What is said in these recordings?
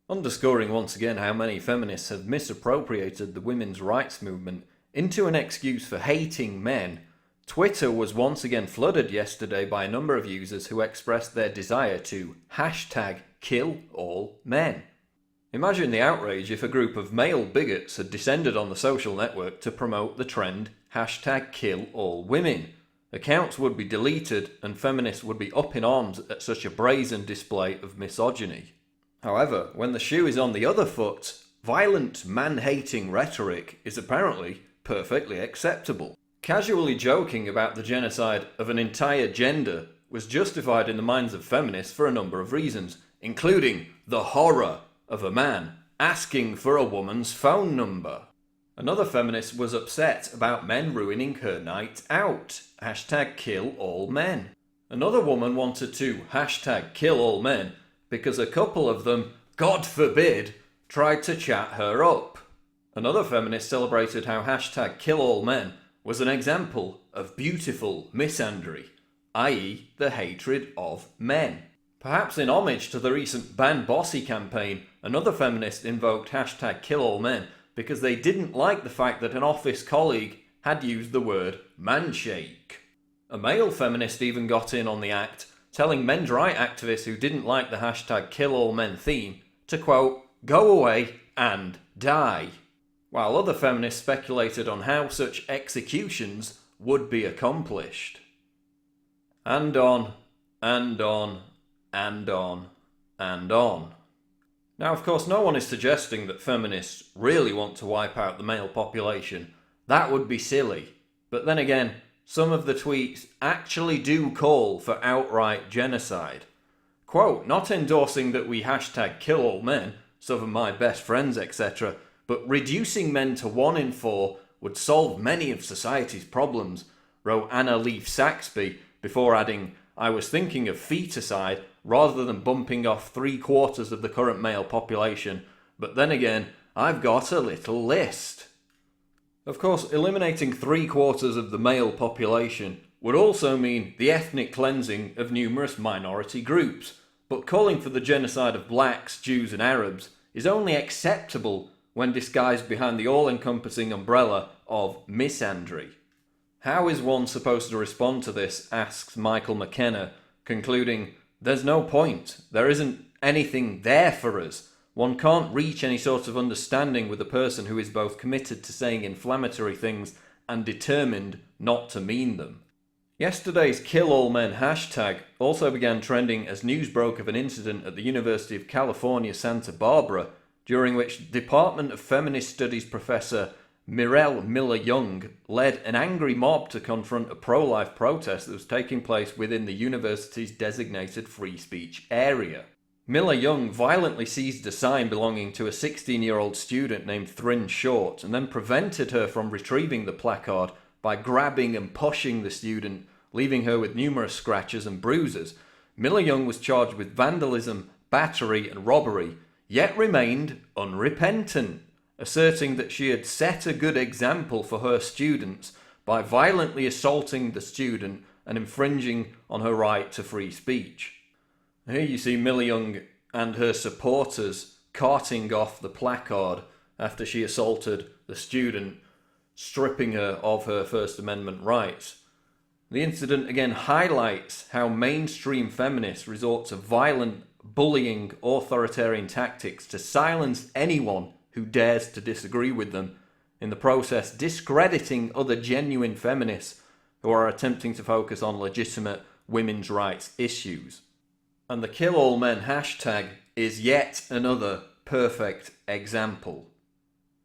Underscoring once again how many feminists have misappropriated the women's rights movement into an excuse for hating men, Twitter was once again flooded yesterday by a number of users who expressed their desire to #KillAllMen. Imagine the outrage if a group of male bigots had descended on the social network to promote the trend #KillAllWomen. Accounts would be deleted and feminists would be up in arms at such a brazen display of misogyny. However, when the shoe is on the other foot, violent man-hating rhetoric is apparently perfectly acceptable. Casually joking about the genocide of an entire gender was justified in the minds of feminists for a number of reasons, including the horror of a man asking for a woman's phone number. Another feminist was upset about men ruining her night out, #KillAllMen. Another woman wanted to #KillAllMen because a couple of them, God forbid, tried to chat her up. Another feminist celebrated how #KillAllMen was an example of beautiful misandry, i.e. the hatred of men. Perhaps in homage to the recent Ban Bossy campaign, another feminist invoked #KillAllMen because they didn't like the fact that an office colleague had used the word manshake. A male feminist even got in on the act, telling men's rights activists who didn't like the #KillAllMen theme to, quote, go away and die, while other feminists speculated on how such executions would be accomplished. And on, and on, and on, and on. Now, of course, no one is suggesting that feminists really want to wipe out the male population. That would be silly. But then again, some of the tweets actually do call for outright genocide. Quote, not endorsing that we #KillAllMen, some of my best friends, etc., but reducing men to 1 in 4 would solve many of society's problems, wrote Anna Leaf Saxby, before adding, I was thinking of feticide rather than bumping off 3/4 of the current male population, but then again, I've got a little list. Of course, eliminating 3/4 of the male population would also mean the ethnic cleansing of numerous minority groups, but calling for the genocide of blacks, Jews and Arabs is only acceptable when disguised behind the all-encompassing umbrella of misandry. How is one supposed to respond to this, asks Michael McKenna, concluding, there's no point, there isn't anything there for us. One can't reach any sort of understanding with a person who is both committed to saying inflammatory things and determined not to mean them. Yesterday's Kill All Men hashtag also began trending as news broke of an incident at the University of California, Santa Barbara, during which Department of Feminist Studies professor Mirelle Miller-Young led an angry mob to confront a pro-life protest that was taking place within the university's designated free speech area. Miller-Young violently seized a sign belonging to a 16-year-old student named Thrin Short and then prevented her from retrieving the placard by grabbing and pushing the student, leaving her with numerous scratches and bruises. Miller-Young was charged with vandalism, battery and robbery, yet remained unrepentant, asserting that she had set a good example for her students by violently assaulting the student and infringing on her right to free speech. Here you see Miller-Young and her supporters carting off the placard after she assaulted the student, stripping her of her First Amendment rights. The incident again highlights how mainstream feminists resort to violent, bullying, authoritarian tactics to silence anyone who dares to disagree with them, in the process discrediting other genuine feminists who are attempting to focus on legitimate women's rights issues. And the Kill All Men hashtag is yet another perfect example.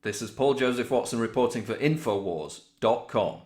This is Paul Joseph Watson reporting for Infowars.com.